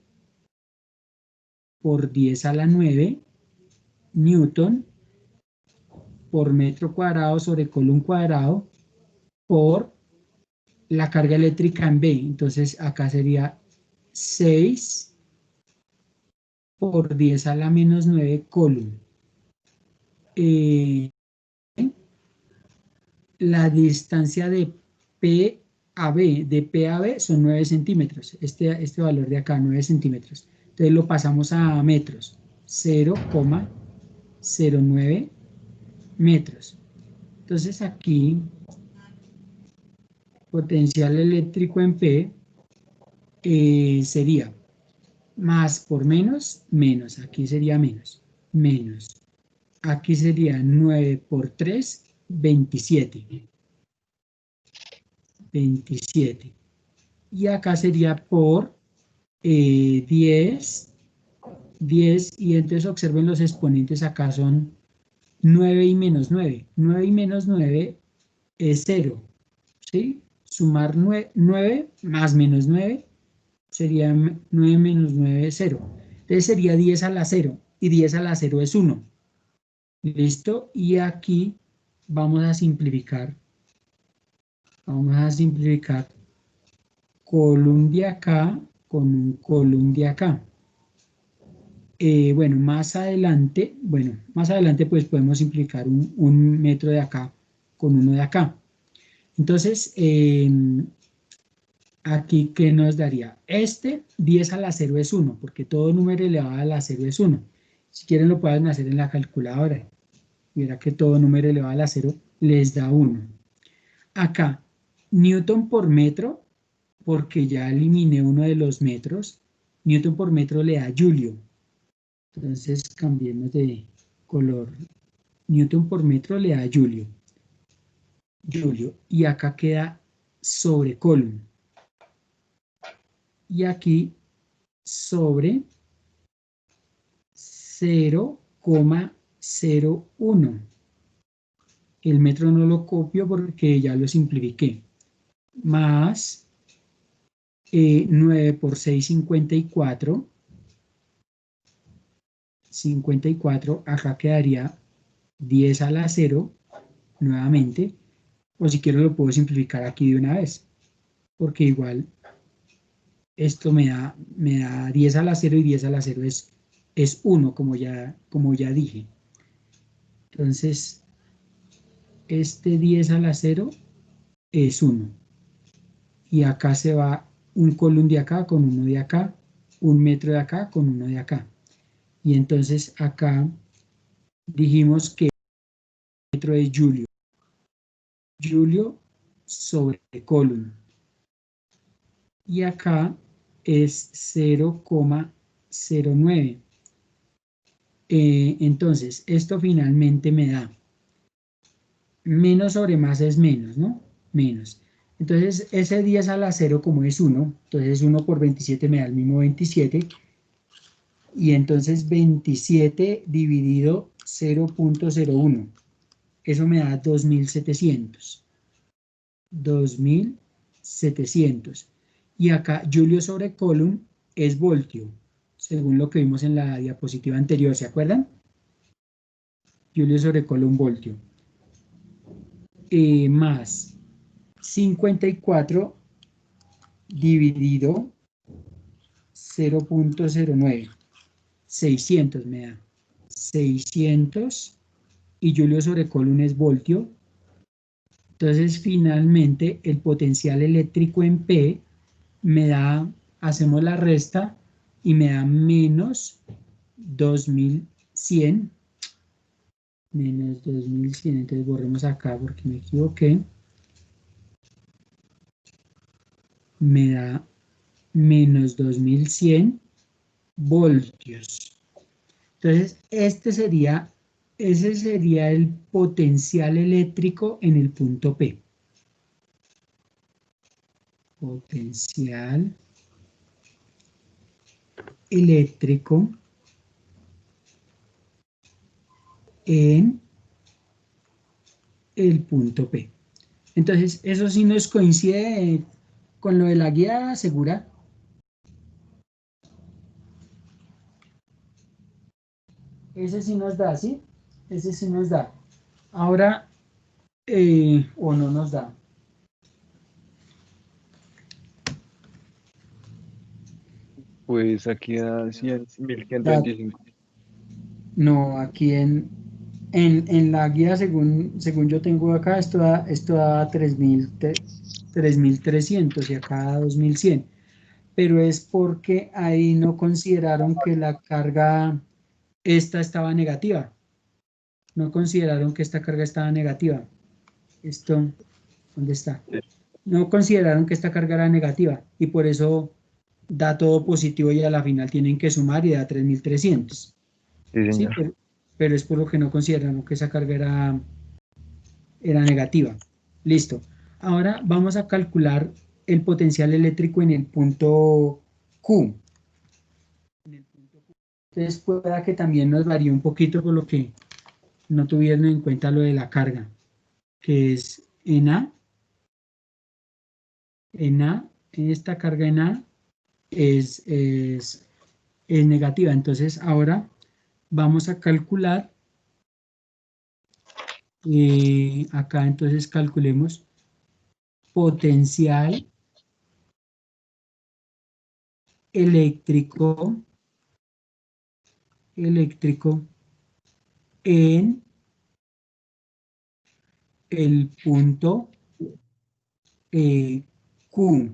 [SPEAKER 2] por 10 a la 9 newton por metro cuadrado sobre coulomb cuadrado por la carga eléctrica en B. Entonces acá sería 6 por 10 a la menos 9 coulomb. La distancia de P a B, de P a B son 9 centímetros, este valor de acá, 9 centímetros. Entonces lo pasamos a metros, 0,09 metros. Entonces aquí, potencial eléctrico en P sería más por menos, menos, aquí sería menos, menos. Aquí sería 9 por 3, 27. 27. Y acá sería por 10, 10, y entonces observen los exponentes, acá son 9 y menos 9. 9 y menos 9 es 0, ¿sí? Sumar 9 más menos 9 sería 9 menos 9 es 0. Entonces sería 10 a la 0, y 10 a la 0 es 1. ¿Listo? Y aquí vamos a simplificar. Vamos a simplificar coulomb de acá con un coulomb de acá. Bueno, más adelante pues podemos simplificar un metro de acá con uno de acá. Entonces, aquí, ¿qué nos daría? 10 a la 0 es 1, porque todo número elevado a la 0 es 1. Si quieren lo pueden hacer en la calculadora. Mira que todo número elevado a la 0 les da 1. Acá, newton por metro, porque ya eliminé uno de los metros, newton por metro le da Julio. Entonces cambiemos de color. Newton por metro le da Julio. Y acá queda sobre coulomb. Y aquí sobre 0,01. El metro no lo copio porque ya lo simplifiqué. Más 9 por 6, 54. 54, acá quedaría 10 a la 0, nuevamente, o si quiero lo puedo simplificar aquí de una vez, porque igual esto me da 10 a la 0 y 10 a la 0 es 1, como ya dije. Entonces, este 10 a la 0 es 1. Y acá se va un coulomb de acá con uno de acá, un metro de acá con uno de acá. Y entonces acá dijimos que el metro es Julio. Julio sobre Coulomb. Y acá es 0,09. Entonces, esto finalmente me da menos sobre más es menos, ¿no? Menos. Entonces, ese 10 a la 0 como es 1, entonces 1 por 27 me da el mismo 27. Y entonces 27 dividido 0,01. Eso me da 2700. 2700. Y acá Julio sobre Coulomb es voltio, según lo que vimos en la diapositiva anterior, ¿se acuerdan? Julio sobre Coulomb voltio. Más 54 dividido 0,09. 600 me da. 600 y Julio sobre Coulomb es voltio. Entonces, finalmente, el potencial eléctrico en P me da, hacemos la resta y me da menos 2100. Menos 2100, entonces borremos acá porque me equivoqué. Me da menos 2100 voltios. Entonces, ese sería el potencial eléctrico en el punto P. Potencial eléctrico en el punto P. Entonces, eso sí nos coincide con lo de la guía segura. Ese sí nos da, ¿sí? Ese sí nos da. Ahora, o no nos da.
[SPEAKER 3] Pues aquí da 100,
[SPEAKER 2] Da-
[SPEAKER 3] 1135.
[SPEAKER 2] no, aquí en la guía, según yo tengo acá, esto da 3300 y acá da 2100. Pero es porque ahí no consideraron que la carga esta estaba negativa. No consideraron que esta carga estaba negativa. Esto, ¿dónde está? No consideraron que esta carga era negativa y por eso da todo positivo y a la final tienen que sumar y da 3300.
[SPEAKER 3] Sí,
[SPEAKER 2] Sí,
[SPEAKER 3] señor.
[SPEAKER 2] pero es por lo que no consideraron que esa carga era negativa. Listo. Ahora vamos a calcular el potencial eléctrico en el punto Q. Entonces pueda que también nos varíe un poquito por lo que no tuvieron en cuenta lo de la carga, que es en esta carga en A es negativa. Entonces ahora vamos a calcular, acá entonces calculemos potencial eléctrico en el punto Q.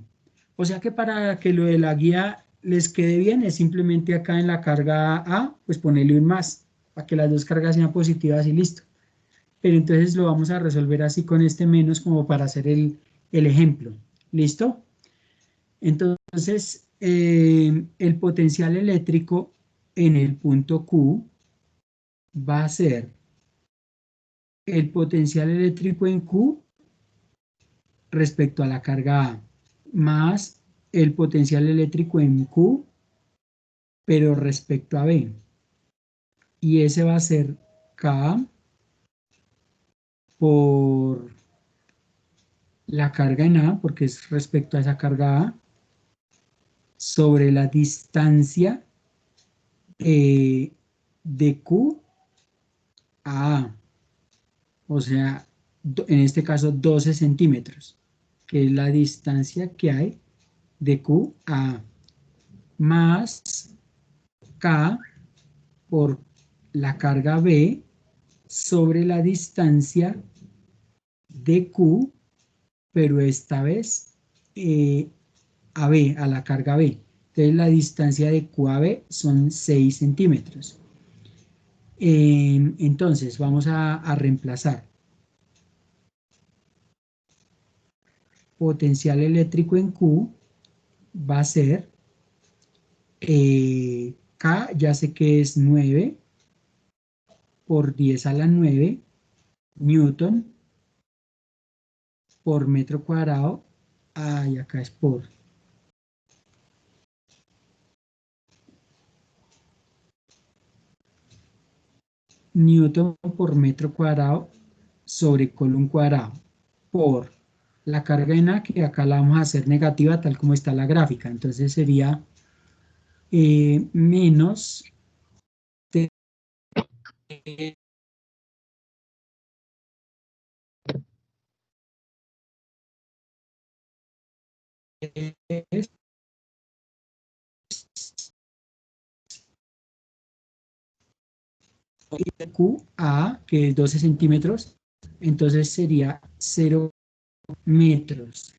[SPEAKER 2] O sea que para que lo de la guía les quede bien, es simplemente acá en la carga A, pues ponerle un más, para que las dos cargas sean positivas y listo. Pero entonces lo vamos a resolver así con este menos como para hacer el ejemplo. ¿Listo? Entonces, el potencial eléctrico en el punto Q va a ser el potencial eléctrico en Q respecto a la carga A, más el potencial eléctrico en Q, pero respecto a B. Y ese va a ser K por la carga en A, porque es respecto a esa carga A, sobre la distancia de Q a A. O sea, en este caso 12 centímetros, que es la distancia que hay de Q a A, más K por la carga B sobre la distancia de Q, pero esta vez a B, a la carga B. Entonces la distancia de Q a B son 6 centímetros. Entonces vamos a reemplazar. potencial eléctrico en Q va a ser, K ya sé que es 9 por 10 a la 9 newton por metro cuadrado. Ay, acá es por. Newton por metro cuadrado sobre coulomb cuadrado por la carga en A, que acá la vamos a hacer negativa tal como está la gráfica. Entonces sería menos T QA, que es 12 centímetros, entonces sería 0 metros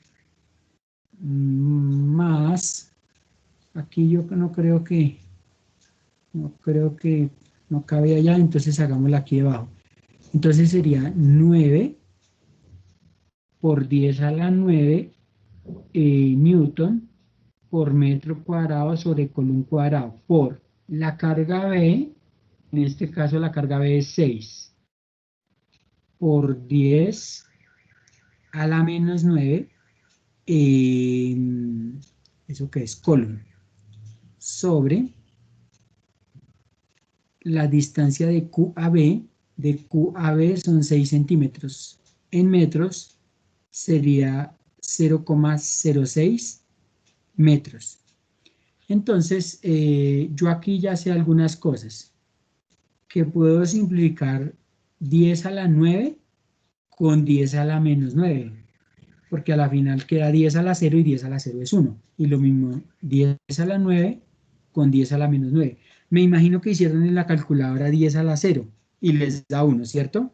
[SPEAKER 2] más, aquí yo no creo que no cabe allá, entonces hagámosla aquí debajo. Entonces sería 9 por 10 a la 9 newton por metro cuadrado sobre coulomb cuadrado por la carga B, en este caso la carga B es 6 por 10 a la menos 9, ¿eso qué es? Coulomb, sobre la distancia de Q a B, de Q a B son 6 centímetros, en metros sería 0,06 metros. Entonces, yo aquí ya sé algunas cosas, que puedo simplificar 10 a la 9 con 10 a la menos 9, porque a la final queda 10 a la 0 y 10 a la 0 es 1. Y lo mismo, 10 a la 9 con 10 a la menos 9. Me imagino que hicieron en la calculadora 10 a la 0 y les da 1, ¿cierto?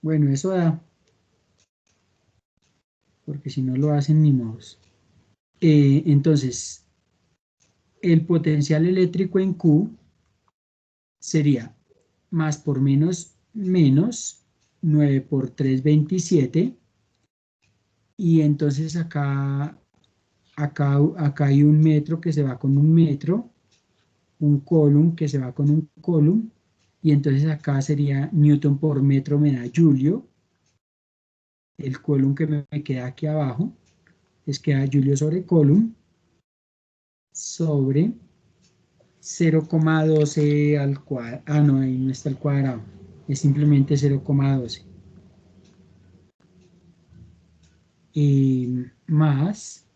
[SPEAKER 2] Bueno, eso da, porque si no lo hacen ni modos. Entonces, el potencial eléctrico en Q sería más por menos, menos 9 por 3, 27. Y entonces acá hay un metro que se va con un metro, un coulomb que se va con un coulomb, y entonces acá sería newton por metro me da Julio, el coulomb que me queda aquí abajo, es queda Julio sobre coulomb, sobre 0,12 al cuadrado, no, ahí no está el cuadrado, es simplemente 0,12. Más,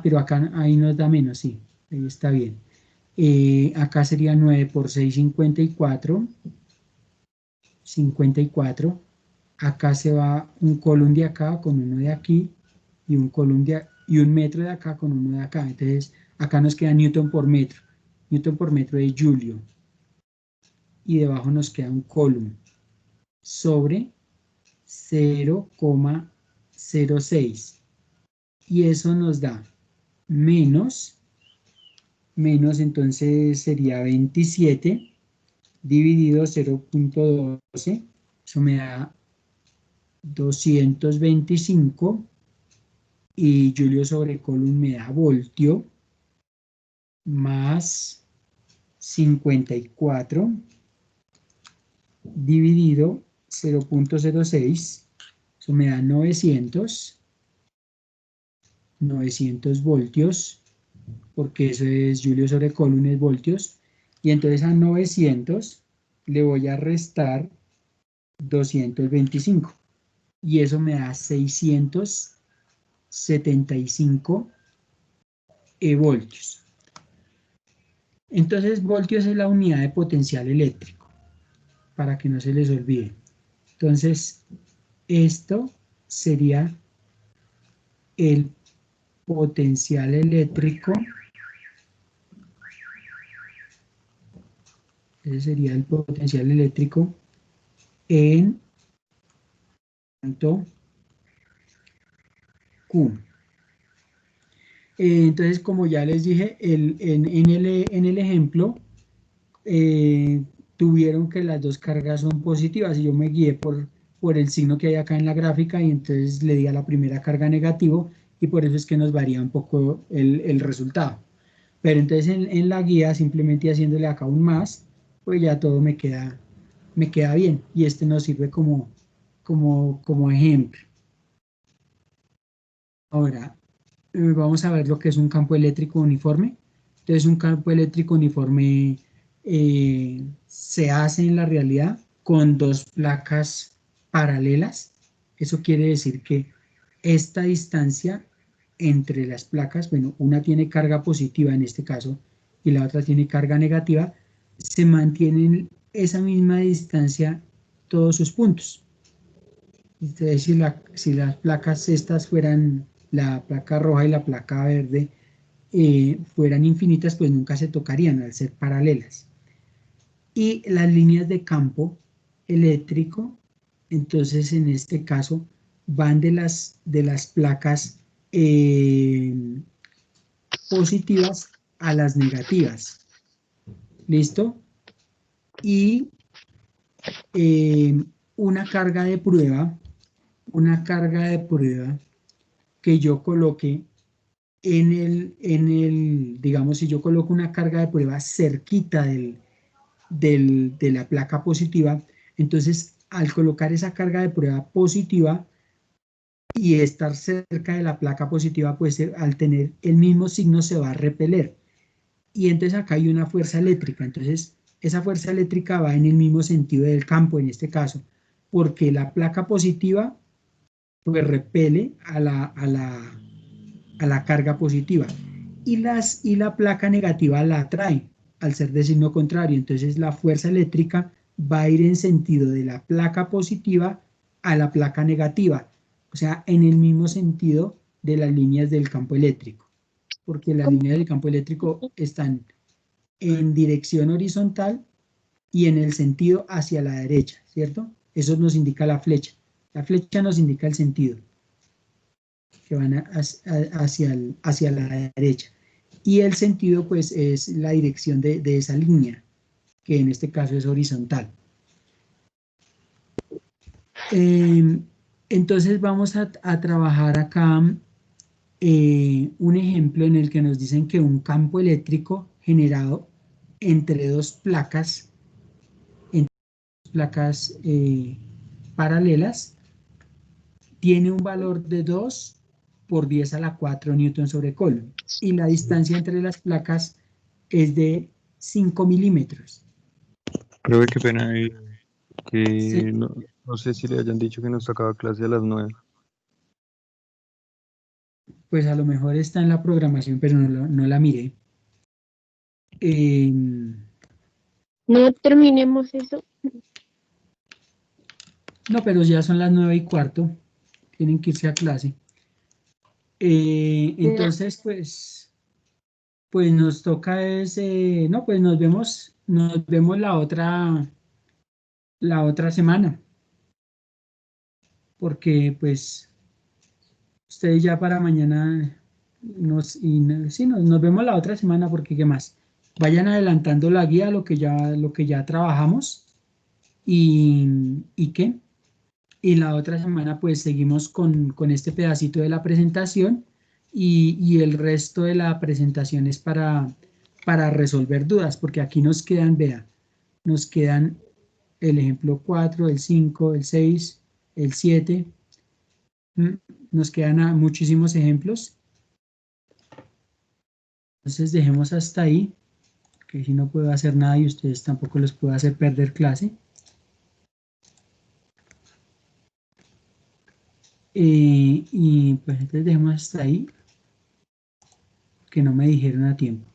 [SPEAKER 2] pero acá ahí nos da menos, sí, ahí está bien. Acá sería 9 por 6, 54. 54. Acá se va un coulomb de acá con uno de aquí y un coulomb y un metro de acá con uno de acá. Entonces, acá nos queda newton por metro. Newton por metro de Julio. Y debajo nos queda un coulomb sobre 0,06. Y eso nos da menos, entonces sería 27 dividido 0,12, eso me da 225 y Julio sobre coulomb me da voltio más 54 dividido 0,06, eso me da 900 voltios, porque eso es Julio sobre coulomb es voltios, y entonces a 900 le voy a restar 225 y eso me da 675 voltios. Entonces, voltios es la unidad de potencial eléctrico, para que no se les olvide. Entonces, esto sería el potencial eléctrico. Ese sería el potencial eléctrico en punto Q. Entonces, como ya les dije, en el ejemplo, tuvieron que las dos cargas son positivas y yo me guié por el signo que hay acá en la gráfica y entonces le di a la primera carga negativo y por eso es que nos varía un poco el resultado. Pero entonces en la guía, simplemente haciéndole acá un más, pues ya todo me queda bien y este nos sirve como ejemplo. Ahora, vamos a ver lo que es un campo eléctrico uniforme. Entonces, un campo eléctrico uniforme se hace en la realidad con dos placas paralelas. Eso quiere decir que esta distancia entre las placas, bueno, una tiene carga positiva en este caso y la otra tiene carga negativa, se mantienen esa misma distancia todos sus puntos. Entonces, si las placas estas fueran, la placa roja y la placa verde, fueran infinitas, pues nunca se tocarían al ser paralelas. Y las líneas de campo eléctrico, entonces en este caso, van de las placas positivas a las negativas. ¿Listo? Y una carga de prueba que yo coloque digamos, si yo coloco una carga de prueba cerquita de la placa positiva, entonces al colocar esa carga de prueba positiva y estar cerca de la placa positiva, pues al tener el mismo signo se va a repeler. Y entonces acá hay una fuerza eléctrica, entonces esa fuerza eléctrica va en el mismo sentido del campo en este caso, porque la placa positiva pues repele a la carga positiva y la placa negativa la atrae al ser de signo contrario. Entonces la fuerza eléctrica va a ir en sentido de la placa positiva a la placa negativa, o sea, en el mismo sentido de las líneas del campo eléctrico, porque las líneas del campo eléctrico están en dirección horizontal y en el sentido hacia la derecha, ¿cierto? Eso nos indica la flecha. La flecha nos indica el sentido, que van hacia la derecha. Y el sentido, pues, es la dirección de esa línea, que en este caso es horizontal. Entonces vamos a trabajar acá un ejemplo en el que nos dicen que un campo eléctrico generado entre dos placas paralelas tiene un valor de 2 por 10 a la 4 newton sobre coulomb y la distancia entre las placas es de 5 milímetros.
[SPEAKER 3] Creo que pena ahí, que
[SPEAKER 2] Sí,
[SPEAKER 3] no sé si le hayan dicho que nos tocaba clase a las 9.
[SPEAKER 2] pues a lo mejor está en la programación, pero no la miré.
[SPEAKER 1] No terminemos eso.
[SPEAKER 2] No, pero ya son las 9:15, tienen que irse a clase.
[SPEAKER 1] No.
[SPEAKER 2] Entonces, pues nos toca no, pues nos vemos la otra semana, porque pues ustedes ya para mañana sí, nos vemos la otra semana, porque qué más, vayan adelantando la guía, lo que ya trabajamos y qué, y la otra semana pues seguimos con este pedacito de la presentación y el resto de la presentación es para resolver dudas, porque aquí nos quedan, vea, nos quedan el ejemplo 4, el 5, el 6, el 7, nos quedan muchísimos ejemplos. Entonces dejemos hasta ahí, que si no puedo hacer nada y ustedes tampoco les puedo hacer perder clase. Y pues entonces dejemos hasta ahí, que no me dijeron a tiempo.